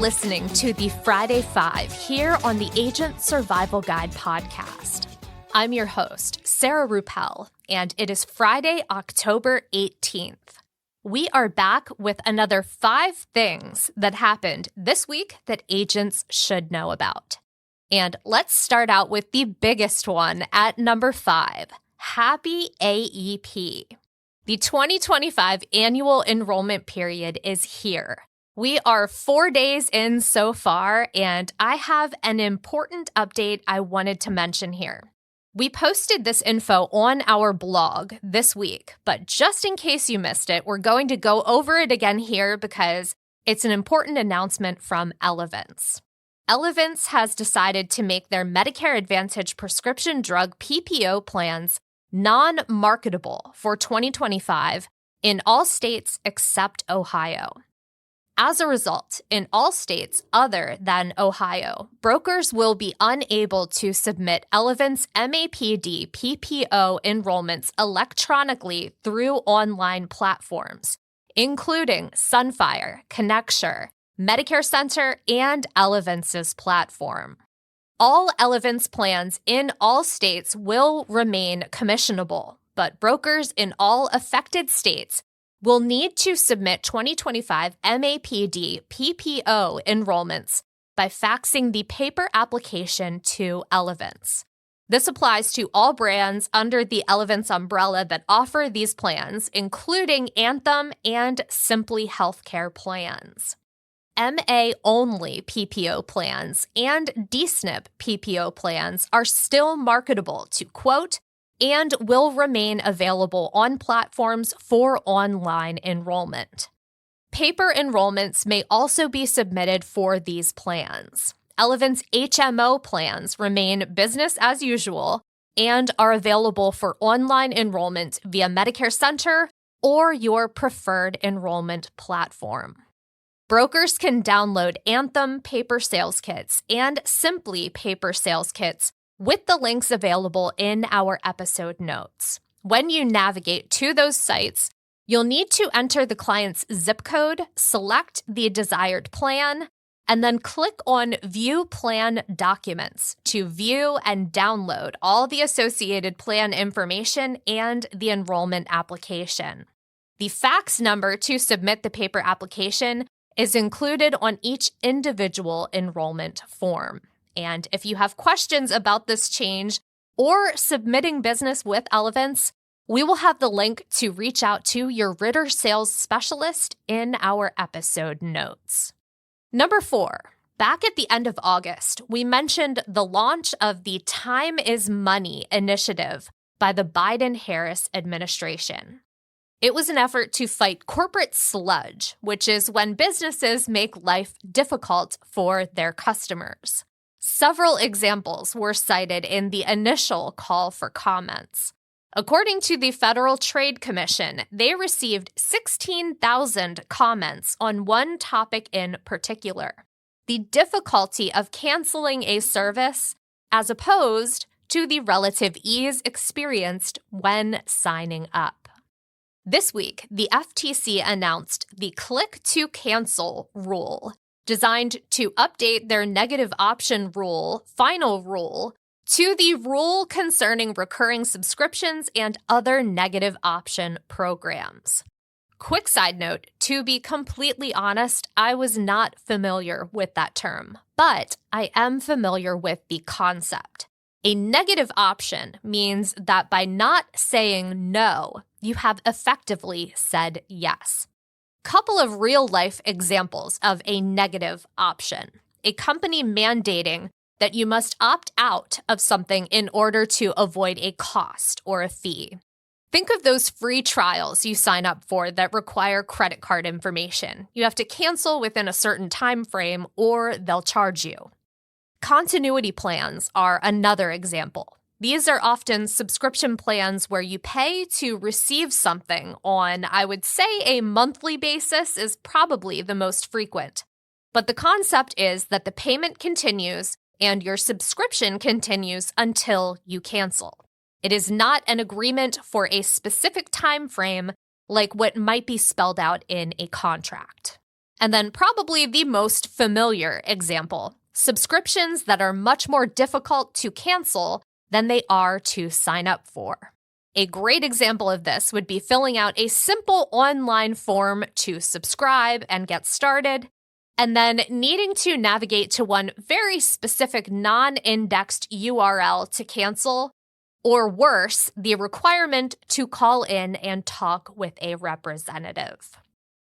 listening to the Friday Five here on the Agent Survival Guide podcast. I'm your host, Sarah Ruppel, and it is Friday, October 18th. We are back with another 5 things that happened this week that agents should know about. And let's start out with the biggest one at number 5, Happy AEP. The 2025 annual enrollment period is here. We are 4 days in so far, and I have an important update I wanted to mention here. We posted this info on our blog this week, but just in case you missed it, we're going to go over it again here because it's an important announcement from Elevance. Elevance has decided to make their Medicare Advantage prescription drug PPO plans non-marketable for 2025 in all states except Ohio. As a result, in all states other than Ohio, brokers will be unable to submit Elevance MAPD PPO enrollments electronically through online platforms, including Sunfire, Connecture, Medicare Center, and Elevance's platform. All Elevance plans in all states will remain commissionable, but brokers in all affected states will need to submit 2025 MAPD PPO enrollments by faxing the paper application to Elevance. This applies to all brands under the Elevance umbrella that offer these plans, including Anthem and Simply Healthcare plans. MA-only PPO plans and DSNP PPO plans are still marketable to quote and will remain available on platforms for online enrollment. Paper enrollments may also be submitted for these plans. Elevance HMO plans remain business as usual and are available for online enrollment via Medicare Center or your preferred enrollment platform. Brokers can download Anthem paper sales kits and Simply paper sales kits with the links available in our episode notes. When you navigate to those sites, you'll need to enter the client's zip code, select the desired plan, and then click on View Plan Documents to view and download all the associated plan information and the enrollment application. The fax number to submit the paper application is included on each individual enrollment form. And if you have questions about this change or submitting business with Elevance, we will have the link to reach out to your Ritter sales specialist in our episode notes. Number 4, back at the end of August, we mentioned the launch of the Time is Money initiative by the Biden-Harris administration. It was an effort to fight corporate sludge, which is when businesses make life difficult for their customers. Several examples were cited in the initial call for comments. According to the Federal Trade Commission, they received 16,000 comments on one topic in particular: the difficulty of canceling a service as opposed to the relative ease experienced when signing up. This week, the FTC announced the Click to Cancel rule, designed to update their negative option rule, final rule, to the rule concerning recurring subscriptions and other negative option programs. Quick side note, to be completely honest, I was not familiar with that term, but I am familiar with the concept. A negative option means that by not saying no, you have effectively said yes. Couple of real-life examples of a negative option: a company mandating that you must opt out of something in order to avoid a cost or a fee. Think of those free trials you sign up for that require credit card information. You have to cancel within a certain time frame or they'll charge you. Continuity plans are another example. These are often subscription plans where you pay to receive something on, I would say, a monthly basis is probably the most frequent. But the concept is that the payment continues and your subscription continues until you cancel. It is not an agreement for a specific time frame like what might be spelled out in a contract. And then probably the most familiar example, subscriptions that are much more difficult to cancel than they are to sign up for. A great example of this would be filling out a simple online form to subscribe and get started, and then needing to navigate to one very specific non-indexed URL to cancel, or worse, the requirement to call in and talk with a representative.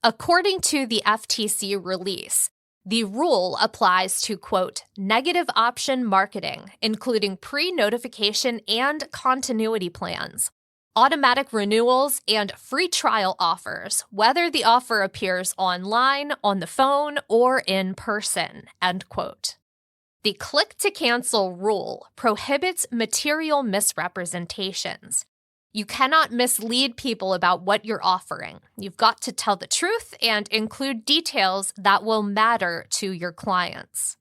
According to the FTC release, the rule applies to, quote, negative option marketing, including pre-notification and continuity plans, automatic renewals, and free trial offers, whether the offer appears online, on the phone, or in person, end quote. The click-to-cancel rule prohibits material misrepresentations. You cannot mislead people about what you're offering. You've got to tell the truth and include details that will matter to your clients.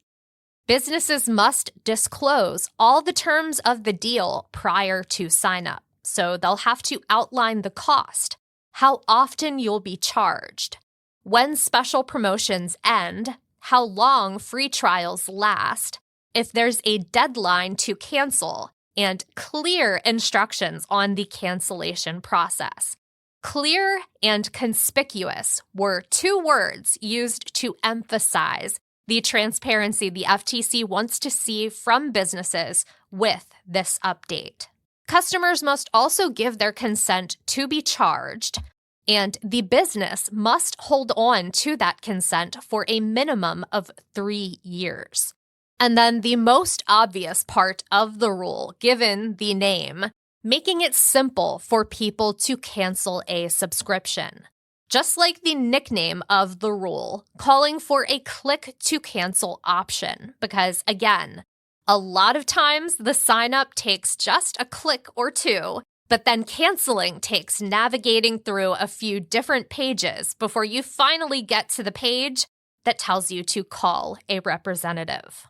Businesses must disclose all the terms of the deal prior to sign-up, so they'll have to outline the cost, how often you'll be charged, when special promotions end, how long free trials last, if there's a deadline to cancel, and clear instructions on the cancellation process. Clear and conspicuous were two words used to emphasize the transparency the FTC wants to see from businesses with this update. Customers must also give their consent to be charged, and the business must hold on to that consent for a minimum of 3 years. And then the most obvious part of the rule, given the name, making it simple for people to cancel a subscription. Just like the nickname of the rule, calling for a click-to-cancel option, because again, a lot of times the sign-up takes just a click or two, but then canceling takes navigating through a few different pages before you finally get to the page that tells you to call a representative.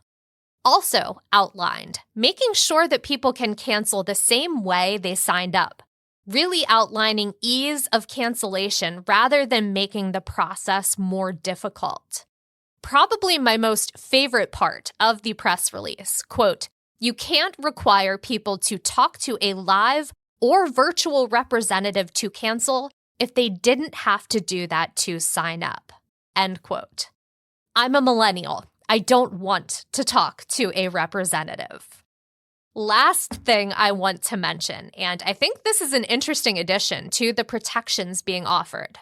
Also outlined, making sure that people can cancel the same way they signed up, really outlining ease of cancellation rather than making the process more difficult. Probably my most favorite part of the press release, quote, you can't require people to talk to a live or virtual representative to cancel if they didn't have to do that to sign up, end quote. I'm a millennial. I don't want to talk to a representative. Last thing I want to mention, and I think this is an interesting addition to the protections being offered.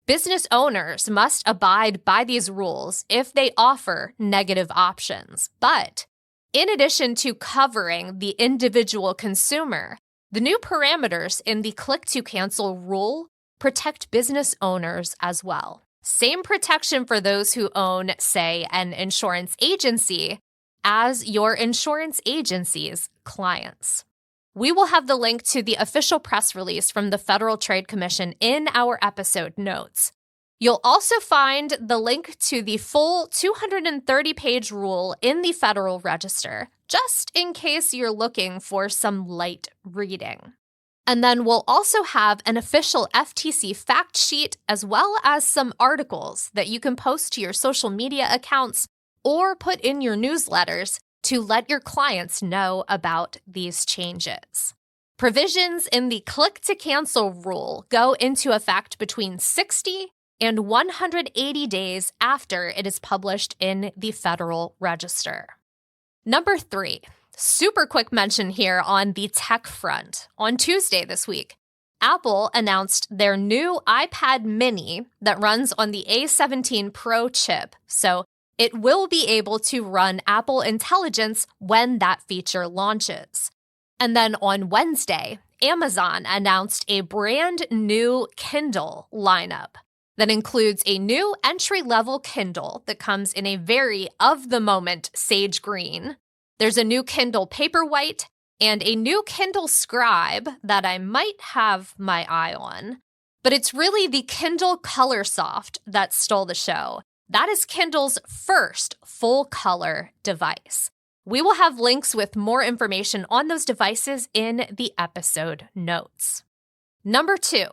Business owners must abide by these rules if they offer negative options. But in addition to covering the individual consumer, the new parameters in the click-to-cancel rule protect business owners as well. Same protection for those who own, say, an insurance agency as your insurance agency's clients. We will have the link to the official press release from the Federal Trade Commission in our episode notes. You'll also find the link to the full 230-page rule in the Federal Register, just in case you're looking for some light reading. And then we'll also have an official FTC fact sheet as well as some articles that you can post to your social media accounts or put in your newsletters to let your clients know about these changes. Provisions in the click-to-cancel rule go into effect between 60 and 180 days after it is published in the Federal Register. Number 3. Super quick mention here on the tech front. On Tuesday this week, Apple announced their new iPad mini that runs on the A17 Pro chip, so it will be able to run Apple Intelligence when that feature launches. And then on Wednesday, Amazon announced a brand new Kindle lineup that includes a new entry-level Kindle that comes in a very of-the-moment sage green. There's a new Kindle Paperwhite and a new Kindle Scribe that I might have my eye on. But it's really the Kindle Colorsoft that stole the show. That is Kindle's first full-color device. We will have links with more information on those devices in the episode notes. Number 2,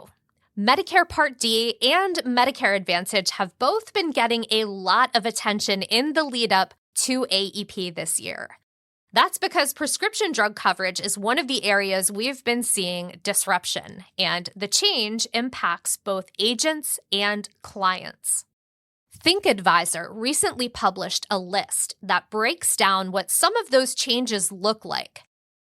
Medicare Part D and Medicare Advantage have both been getting a lot of attention in the lead up to AEP this year. That's because prescription drug coverage is one of the areas we've been seeing disruption, and the change impacts both agents and clients. ThinkAdvisor recently published a list that breaks down what some of those changes look like.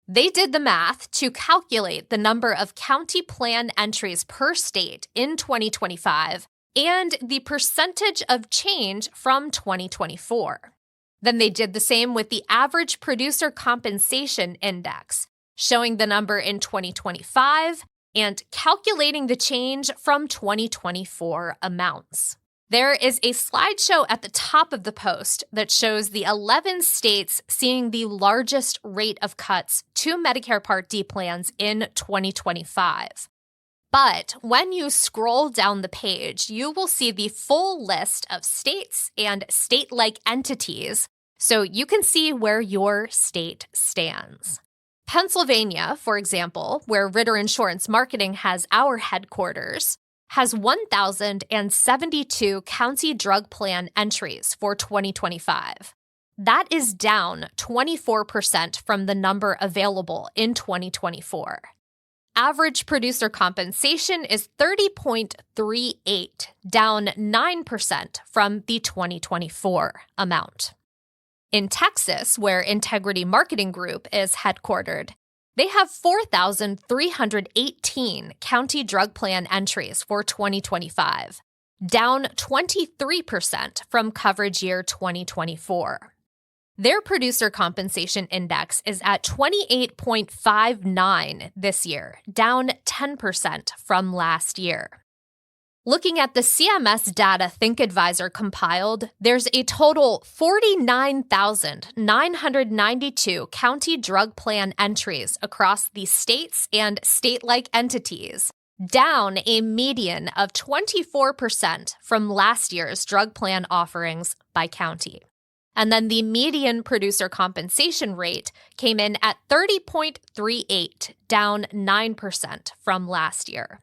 They did the math to calculate the number of county plan entries per state in 2025 and the percentage of change from 2024. Then they did the same with the average producer compensation index, showing the number in 2025 and calculating the change from 2024 amounts. There is a slideshow at the top of the post that shows the 11 states seeing the largest rate of cuts to Medicare Part D plans in 2025. But when you scroll down the page, you will see the full list of states and state-like entities, so you can see where your state stands. Pennsylvania, for example, where Ritter Insurance Marketing has our headquarters, has 1,072 county drug plan entries for 2025. That is down 24% from the number available in 2024. Average producer compensation is 30.38, down 9% from the 2024 amount. In Texas, where Integrity Marketing Group is headquartered, they have 4,318 county drug plan entries for 2025, down 23% from coverage year 2024. Their producer compensation index is at 28.59 this year, down 10% from last year. Looking at the CMS data ThinkAdvisor compiled, there's a total 49,992 county drug plan entries across the states and state-like entities, down a median of 24% from last year's drug plan offerings by county. And then the median producer compensation rate came in at 30.38, down 9% from last year.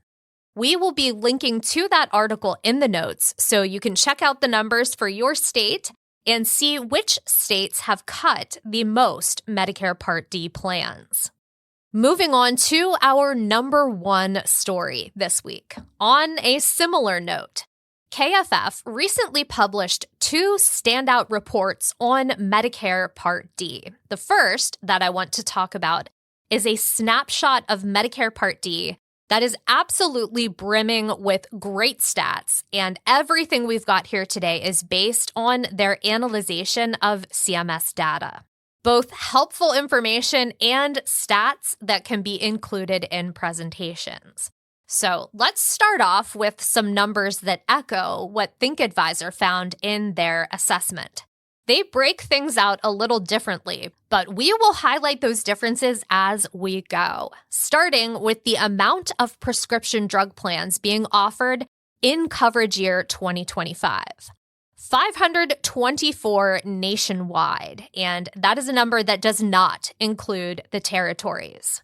We will be linking to that article in the notes so you can check out the numbers for your state and see which states have cut the most Medicare Part D plans. Moving on to our number one story this week. On a similar note, KFF recently published two standout reports on Medicare Part D. The first that I want to talk about is a snapshot of Medicare Part D that is absolutely brimming with great stats, and everything we've got here today is based on their analyzation of CMS data. Both helpful information and stats that can be included in presentations. So let's start off with some numbers that echo what ThinkAdvisor found in their assessment. They break things out a little differently, but we will highlight those differences as we go, starting with the amount of prescription drug plans being offered in coverage year 2025. 524 nationwide, and that is a number that does not include the territories.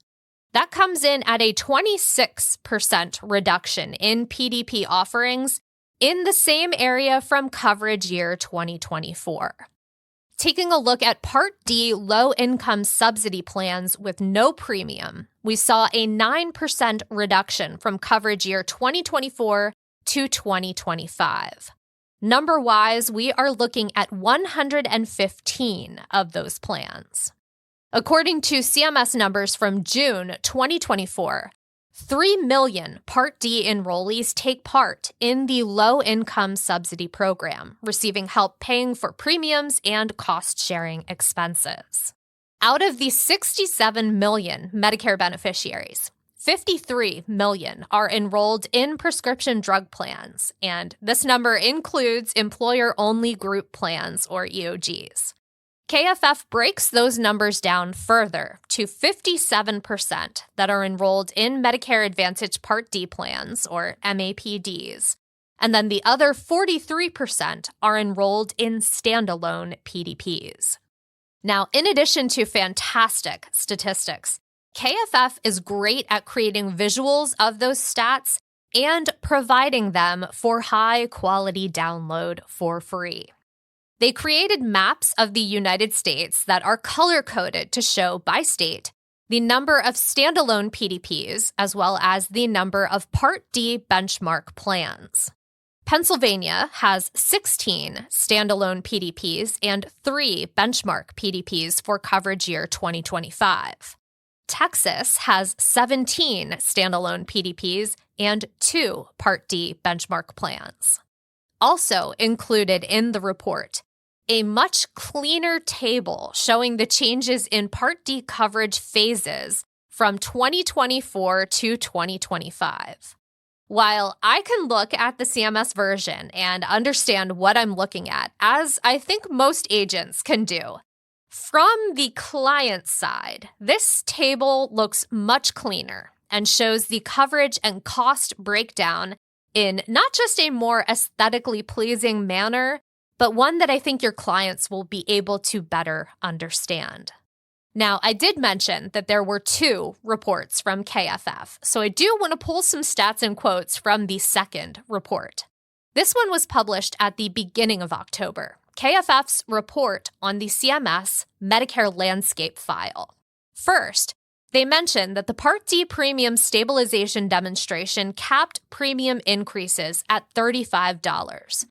That comes in at a 26% reduction in PDP offerings in the same area from coverage year 2024. Taking a look at Part D low-income subsidy plans with no premium, we saw a 9% reduction from coverage year 2024 to 2025. Number-wise, we are looking at 115 of those plans. According to CMS numbers from June 2024, 3 million Part D enrollees take part in the low-income subsidy program, receiving help paying for premiums and cost-sharing expenses. Out of the 67 million Medicare beneficiaries, 53 million are enrolled in prescription drug plans, and this number includes employer-only group plans, or EOGs. KFF breaks those numbers down further to 57% that are enrolled in Medicare Advantage Part D plans, or MAPDs, and then the other 43% are enrolled in standalone PDPs. Now, in addition to fantastic statistics, KFF is great at creating visuals of those stats and providing them for high-quality download for free. They created maps of the United States that are color-coded to show by state the number of standalone PDPs as well as the number of Part D benchmark plans. Pennsylvania has 16 standalone PDPs and 3 benchmark PDPs for coverage year 2025. Texas has 17 standalone PDPs and 2 Part D benchmark plans. Also included in the report, a much cleaner table showing the changes in Part D coverage phases from 2024 to 2025. While I can look at the CMS version and understand what I'm looking at, as I think most agents can do, from the client side, this table looks much cleaner and shows the coverage and cost breakdown in not just a more aesthetically pleasing manner, but one that I think your clients will be able to better understand. Now, I did mention that there were 2 reports from KFF, so I do want to pull some stats and quotes from the second report. This one was published at the beginning of October, KFF's report on the CMS Medicare landscape file. First, they mentioned that the Part D premium stabilization demonstration capped premium increases at $35.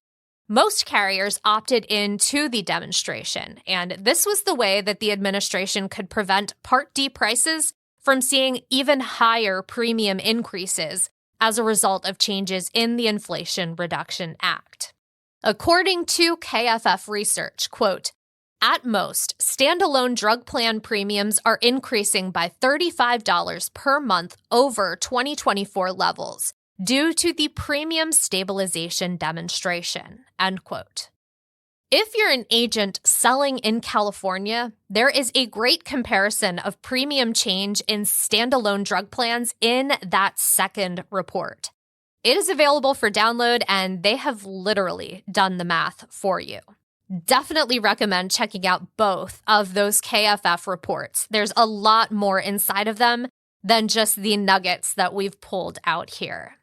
Most carriers opted into the demonstration, and this was the way that the administration could prevent Part D prices from seeing even higher premium increases as a result of changes in the Inflation Reduction Act. According to KFF research, quote, at most, standalone drug plan premiums are increasing by $35 per month over 2024 levels, due to the premium stabilization demonstration, end quote. If you're an agent selling in California, there is a great comparison of premium change in standalone drug plans in that second report. It is available for download, and they have literally done the math for you. Definitely recommend checking out both of those KFF reports. There's a lot more inside of them than just the nuggets that we've pulled out here.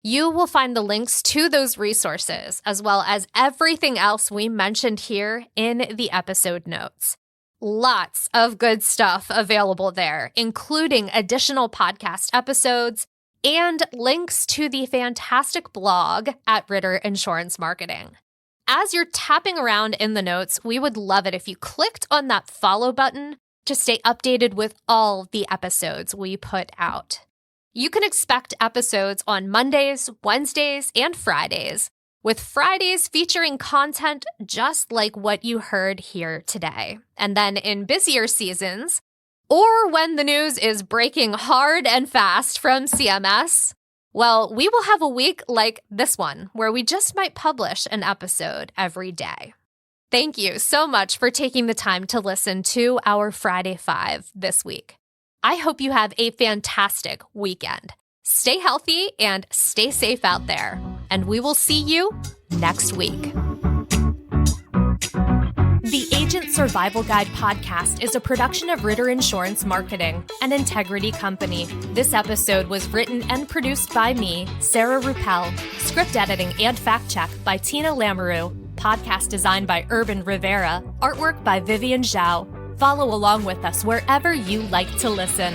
You will find the links to those resources, as well as everything else we mentioned here in the episode notes. Lots of good stuff available there, including additional podcast episodes and links to the fantastic blog at Ritter Insurance Marketing. As you're tapping around in the notes, we would love it if you clicked on that follow button to stay updated with all the episodes we put out. You can expect episodes on Mondays, Wednesdays, and Fridays, with Fridays featuring content just like what you heard here today. And then in busier seasons, or when the news is breaking hard and fast from CMS, well, we will have a week like this one, where we just might publish an episode every day. Thank you so much for taking the time to listen to our Friday 5 this week. I hope you have a fantastic weekend. Stay healthy and stay safe out there. And we will see you next week. The Agent Survival Guide podcast is a production of Ritter Insurance Marketing, an integrity company. This episode was written and produced by me, Sarah Ruppel. Script editing and fact check by Tina Lamoureux. Podcast design by Urban Rivera. Artwork by Vivian Zhao. Follow along with us wherever you like to listen.